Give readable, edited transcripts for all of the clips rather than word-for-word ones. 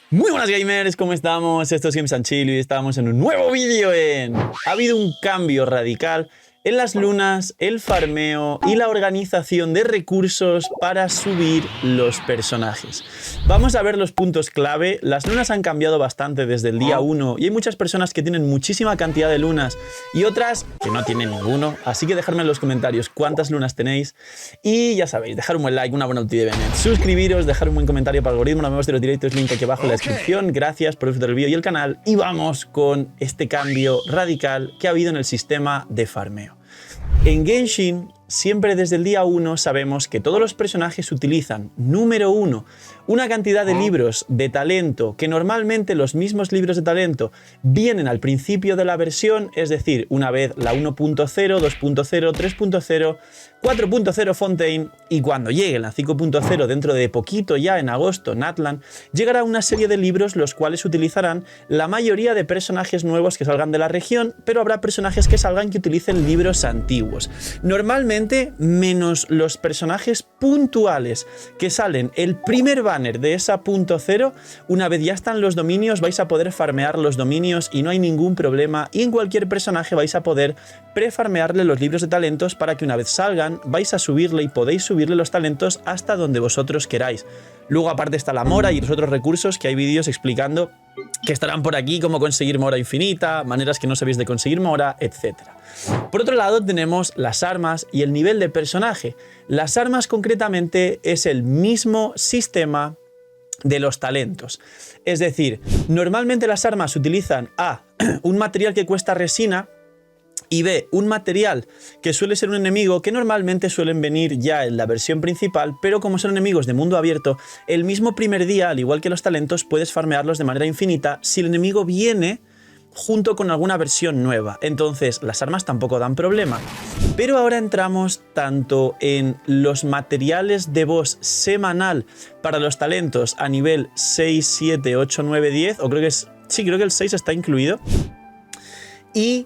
Muy buenas gamers, ¿cómo estamos? Esto es Games and Chill y estamos en un nuevo vídeo Ha habido un cambio radical en las lunas, el farmeo y la organización de recursos para subir los personajes. Vamos a ver los puntos clave. Las lunas han cambiado bastante desde el día 1 y hay muchas personas que tienen muchísima cantidad de lunas y otras que no tienen ninguno. Así que dejadme en los comentarios cuántas lunas tenéis y ya sabéis, dejar un buen like, una buena ulti de Bennett, suscribiros, dejar un buen comentario para el algoritmo, nos vemos de los directos, link aquí abajo en la descripción. Gracias por disfrutar el vídeo y el canal y vamos con este cambio radical que ha habido en el sistema de farmeo. En Genshin, siempre desde el día 1 sabemos que todos los personajes utilizan, número 1, una cantidad de libros de talento que normalmente los mismos libros de talento vienen al principio de la versión, es decir, una vez la 1.0, 2.0, 3.0, 4.0 Fontaine y cuando llegue la 5.0 dentro de poquito ya en agosto, Natlan, llegará una serie de libros los cuales utilizarán la mayoría de personajes nuevos que salgan de la región, pero habrá personajes que salgan que utilicen libros antiguos. Normalmente, menos los personajes puntuales que salen el primer banner de esa .0, una vez ya están los dominios vais a poder farmear los dominios y no hay ningún problema y en cualquier personaje vais a poder prefarmearle los libros de talentos para que una vez salgan vais a subirle y podéis subirle los talentos hasta donde vosotros queráis. Luego aparte está la mora y los otros recursos que hay vídeos explicando que estarán por aquí, cómo conseguir mora infinita, maneras que no sabéis de conseguir mora, etc. Por otro lado tenemos las armas y el nivel de personaje. Las armas concretamente es el mismo sistema de los talentos. Es decir, normalmente las armas utilizan A, un material que cuesta resina, y B, un material que suele ser un enemigo que normalmente suelen venir ya en la versión principal, pero como son enemigos de mundo abierto, el mismo primer día, al igual que los talentos, puedes farmearlos de manera infinita si el enemigo viene junto con alguna versión nueva. Entonces, las armas tampoco dan problema. Pero ahora entramos tanto en los materiales de boss semanal para los talentos a nivel 6, 7, 8, 9, 10, o creo que es... Sí, creo que el 6 está incluido. Y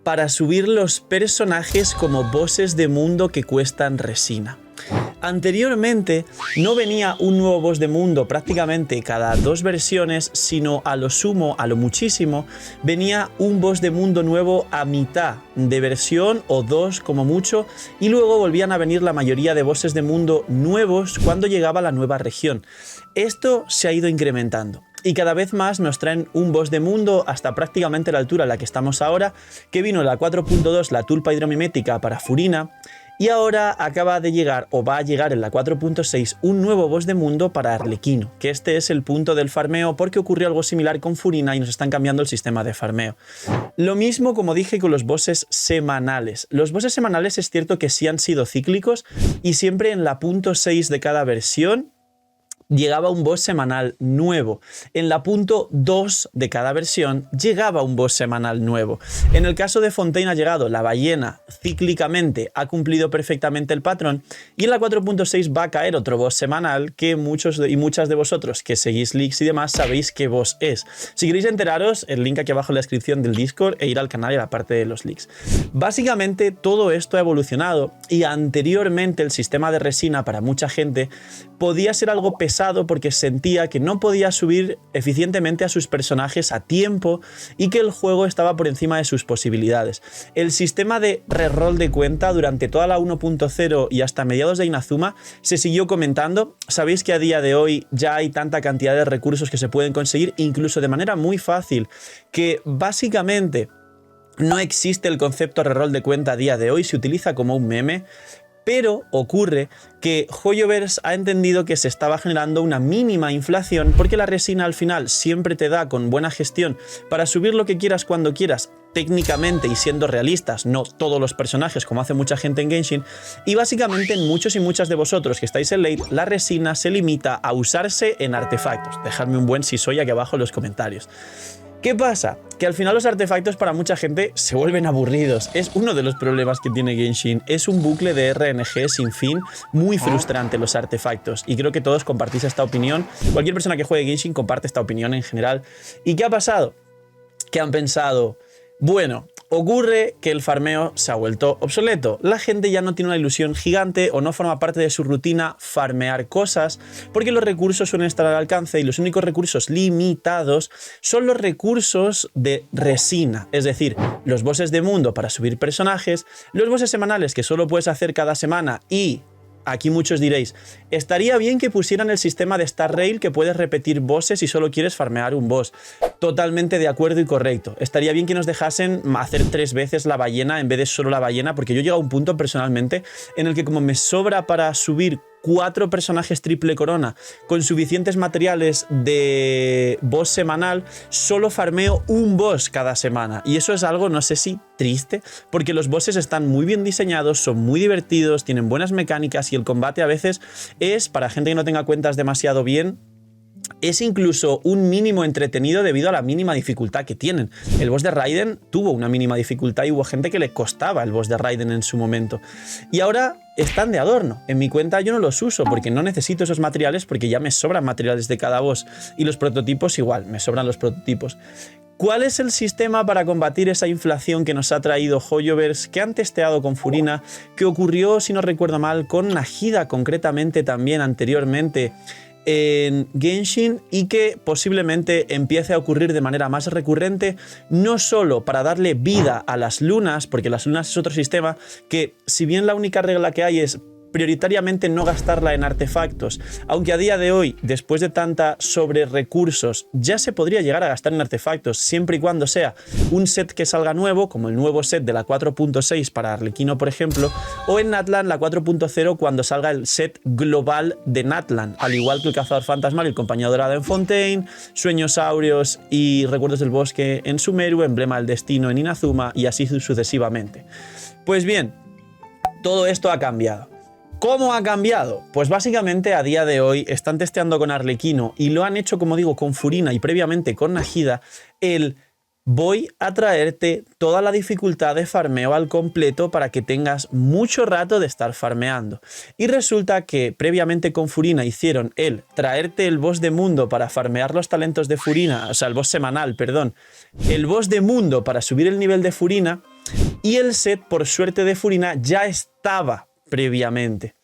para subir los personajes como bosses de mundo que cuestan resina. Anteriormente no venía un nuevo boss de mundo prácticamente cada 2 versiones, sino a lo sumo, a lo muchísimo, venía un boss de mundo nuevo a mitad de versión o 2 como mucho, y luego volvían a venir la mayoría de bosses de mundo nuevos cuando llegaba la nueva región. Esto se ha ido incrementando. Y cada vez más nos traen un boss de mundo hasta prácticamente la altura en la que estamos ahora, que vino la 4.2, la tulpa hidromimética para Furina, y ahora acaba de llegar, o va a llegar en la 4.6, un nuevo boss de mundo para Arlequino, que este es el punto del farmeo porque ocurrió algo similar con Furina y nos están cambiando el sistema de farmeo. Lo mismo, como dije, con los bosses semanales. Los bosses semanales es cierto que sí han sido cíclicos y siempre en la .6 de cada versión llegaba un boss semanal nuevo. En la .2 de cada versión llegaba un boss semanal nuevo. En el caso de Fontaine ha llegado la ballena cíclicamente, ha cumplido perfectamente el patrón, y en la 4.6 va a caer otro boss semanal que muchos y muchas de vosotros que seguís leaks y demás sabéis qué boss es. Si queréis enteraros, el link aquí abajo en la descripción del Discord e ir al canal y a la parte de los leaks. Básicamente todo esto ha evolucionado y anteriormente el sistema de resina para mucha gente podía ser algo pesado porque sentía que no podía subir eficientemente a sus personajes a tiempo y que el juego estaba por encima de sus posibilidades. El sistema de reroll de cuenta durante toda la 1.0 y hasta mediados de Inazuma se siguió comentando. Sabéis que a día de hoy ya hay tanta cantidad de recursos que se pueden conseguir, incluso de manera muy fácil, que básicamente no existe el concepto reroll de cuenta a día de hoy, se utiliza como un meme. Pero ocurre que Hoyoverse ha entendido que se estaba generando una mínima inflación porque la resina al final siempre te da con buena gestión para subir lo que quieras cuando quieras, técnicamente y siendo realistas, no todos los personajes como hace mucha gente en Genshin, y básicamente en muchos y muchas de vosotros que estáis en late, la resina se limita a usarse en artefactos. Dejadme un buen si soy aquí abajo en los comentarios. ¿Qué pasa? Que al final los artefactos para mucha gente se vuelven aburridos. Es uno de los problemas que tiene Genshin. Es un bucle de RNG sin fin, muy frustrante los artefactos. Y creo que todos compartís esta opinión. Cualquier persona que juegue Genshin comparte esta opinión en general. ¿Y qué ha pasado? Que han pensado, bueno, Ocurre que el farmeo se ha vuelto obsoleto. La gente ya no tiene una ilusión gigante o no forma parte de su rutina farmear cosas porque los recursos suelen estar al alcance y los únicos recursos limitados son los recursos de resina, es decir, los bosses de mundo para subir personajes, los bosses semanales que solo puedes hacer cada semana y... Aquí muchos diréis, estaría bien que pusieran el sistema de Star Rail que puedes repetir bosses si solo quieres farmear un boss. Totalmente de acuerdo y correcto. Estaría bien que nos dejasen hacer 3 veces la ballena en vez de solo la ballena, porque yo he llegado a un punto personalmente en el que como me sobra para subir 4 personajes triple corona con suficientes materiales de boss semanal, solo farmeo un boss cada semana. Y eso es algo, no sé si triste, porque los bosses están muy bien diseñados, son muy divertidos, tienen buenas mecánicas y el combate a veces es, para gente que no tenga cuentas demasiado bien, es incluso un mínimo entretenido debido a la mínima dificultad que tienen. El boss de Raiden tuvo una mínima dificultad y hubo gente que le costaba el boss de Raiden en su momento. Y ahora están de adorno. En mi cuenta yo no los uso porque no necesito esos materiales porque ya me sobran materiales de cada boss. Y los prototipos igual, me sobran los prototipos. ¿Cuál es el sistema para combatir esa inflación que nos ha traído Hoyoverse, que han testeado con Furina, que ocurrió, si no recuerdo mal, con Nahida concretamente también anteriormente en Genshin y que posiblemente empiece a ocurrir de manera más recurrente, no solo para darle vida a las lunas, porque las lunas es otro sistema que, si bien la única regla que hay es prioritariamente no gastarla en artefactos, aunque a día de hoy, después de tanta sobre recursos, ya se podría llegar a gastar en artefactos siempre y cuando sea un set que salga nuevo, como el nuevo set de la 4.6 para Arlequino, por ejemplo, o en Natlan la 4.0 cuando salga el set global de Natlan, al igual que el Cazador Fantasmal y el Compañía Dorada en Fontaine, Sueños Áureos y Recuerdos del Bosque en Sumeru, Emblema del Destino en Inazuma y así sucesivamente. Pues bien, todo esto ha cambiado. ¿Cómo ha cambiado? Pues básicamente a día de hoy están testeando con Arlequino y lo han hecho, como digo, con Furina y previamente con Nahida, el voy a traerte toda la dificultad de farmeo al completo para que tengas mucho rato de estar farmeando. Y resulta que previamente con Furina hicieron el traerte el boss de mundo para farmear los talentos de Furina, o sea, el boss semanal, perdón, el boss de mundo para subir el nivel de Furina y el set, por suerte de Furina, ya estaba previamente.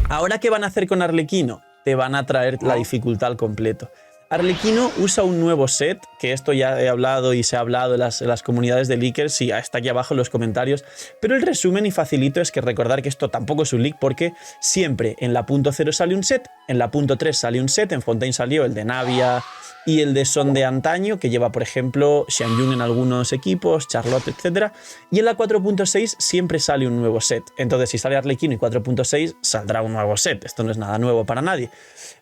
¿Ahora qué van a hacer con Arlequino? Te van a traer la dificultad al completo. Arlequino usa un nuevo set, que esto ya he hablado y se ha hablado en las comunidades de leakers y está aquí abajo en los comentarios, pero el resumen y facilito es que recordar que esto tampoco es un leak porque siempre en la .0 sale un set, en la .3 sale un set, en Fontaine salió el de Navia y el de Son de antaño, que lleva por ejemplo Xianyun en algunos equipos, Charlotte, etc. Y en la 4.6 siempre sale un nuevo set. Entonces si sale Arlequino y 4.6 saldrá un nuevo set, esto no es nada nuevo para nadie.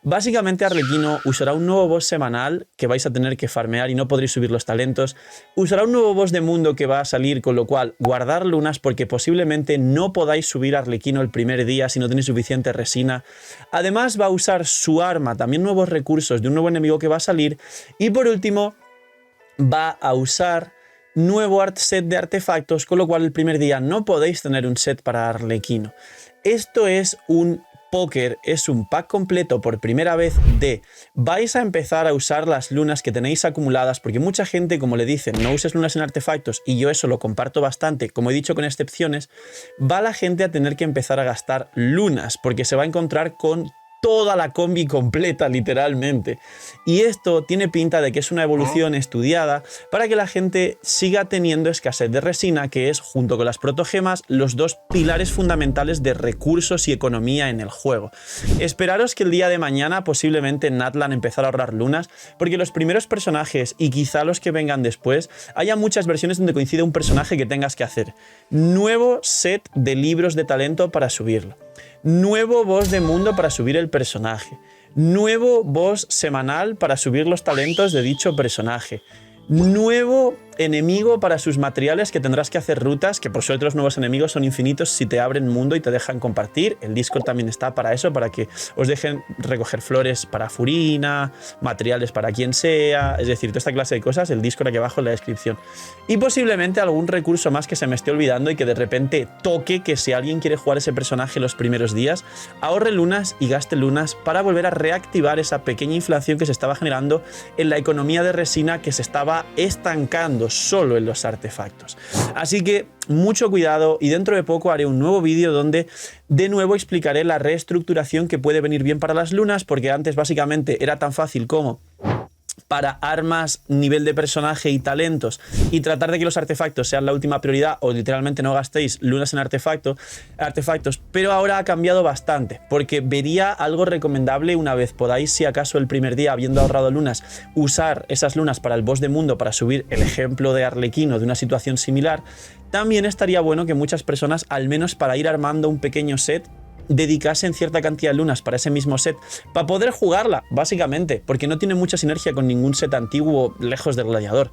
Básicamente Arlequino usará un nuevo boss semanal que vais a tener que farmear y no podréis subir los talentos. Usará un nuevo boss de mundo que va a salir, con lo cual guardar lunas porque posiblemente no podáis subir a Arlequino el primer día si no tenéis suficiente resina. Además va a usar su arma, también nuevos recursos de un nuevo enemigo que va a salir. Y por último va a usar nuevo set de artefactos, con lo cual el primer día no podéis tener un set para Arlequino. Esto es un póker, es un pack completo por primera vez de vais a empezar a usar las lunas que tenéis acumuladas, porque mucha gente, como le dicen, no uses lunas en artefactos, y yo eso lo comparto bastante, como he dicho con excepciones, va la gente a tener que empezar a gastar lunas, porque se va a encontrar con toda la combi completa, literalmente. Y esto tiene pinta de que es una evolución estudiada para que la gente siga teniendo escasez de resina, que es, junto con las protogemas, los dos pilares fundamentales de recursos y economía en el juego. Esperaros que el día de mañana, posiblemente en Natlan, empezar a ahorrar lunas, porque los primeros personajes, y quizá los que vengan después, haya muchas versiones donde coincide un personaje que tengas que hacer. Nuevo set de libros de talento para subirlo. Nuevo boss de mundo para subir el personaje. Nuevo boss semanal para subir los talentos de dicho personaje. Nuevo enemigo para sus materiales que tendrás que hacer rutas, que por suerte los nuevos enemigos son infinitos si te abren mundo y te dejan compartir. El Discord también está para eso, para que os dejen recoger flores para Furina, materiales para quien sea, es decir, toda esta clase de cosas, el Discord aquí abajo en la descripción. Y posiblemente algún recurso más que se me esté olvidando y que de repente toque, que si alguien quiere jugar ese personaje los primeros días, ahorre lunas y gaste lunas para volver a reactivar esa pequeña inflación que se estaba generando en la economía de resina, que se estaba estancando enfocado solo en los artefactos. Así que mucho cuidado, y dentro de poco haré un nuevo vídeo donde de nuevo explicaré la reestructuración que puede venir bien para las lunas, porque antes básicamente era tan fácil como para armas, nivel de personaje y talentos, y tratar de que los artefactos sean la última prioridad o literalmente no gastéis lunas en artefactos, pero ahora ha cambiado bastante, porque vería algo recomendable una vez podáis, si acaso el primer día, habiendo ahorrado lunas, usar esas lunas para el boss de mundo, para subir el ejemplo de Arlequino de una situación similar. También estaría bueno que muchas personas, al menos para ir armando un pequeño set, dedicasen cierta cantidad de lunas para ese mismo set, para poder jugarla, básicamente, porque no tiene mucha sinergia con ningún set antiguo lejos del gladiador.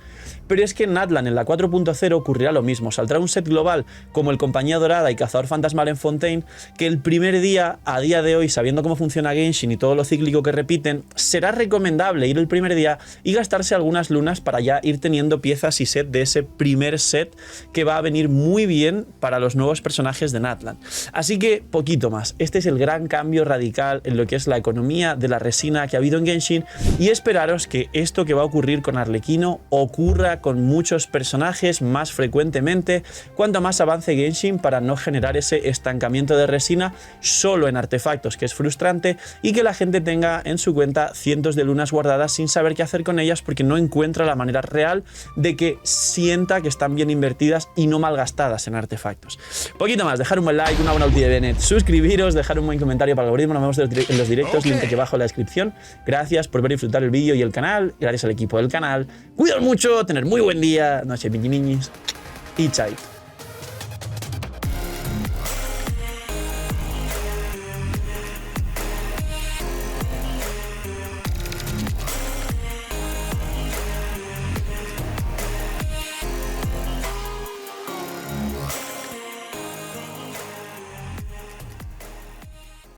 Pero es que en Natlan, en la 4.0, ocurrirá lo mismo. Saldrá un set global como el Compañía Dorada y Cazador Fantasmal en Fontaine, que el primer día, a día de hoy, sabiendo cómo funciona Genshin y todo lo cíclico que repiten, será recomendable ir el primer día y gastarse algunas lunas para ya ir teniendo piezas y set de ese primer set, que va a venir muy bien para los nuevos personajes de Natlan. Así que, poquito más. Este es el gran cambio radical en lo que es la economía de la resina que ha habido en Genshin, y esperaros que esto que va a ocurrir con Arlequino ocurra con muchos personajes más frecuentemente cuanto más avance Genshin, para no generar ese estancamiento de resina solo en artefactos, que es frustrante, y que la gente tenga en su cuenta cientos de lunas guardadas sin saber qué hacer con ellas, porque no encuentra la manera real de que sienta que están bien invertidas y no malgastadas en artefactos. Poquito más, dejar un buen like, una buena ulti de Bennett, suscribiros, dejar un buen comentario para el algoritmo. Nos vemos en los directos, link aquí abajo en la descripción. Gracias por ver y disfrutar el vídeo y el canal. Gracias al equipo del canal. Cuidaos mucho, tener muy buen día, noche, piquiniñis y chai.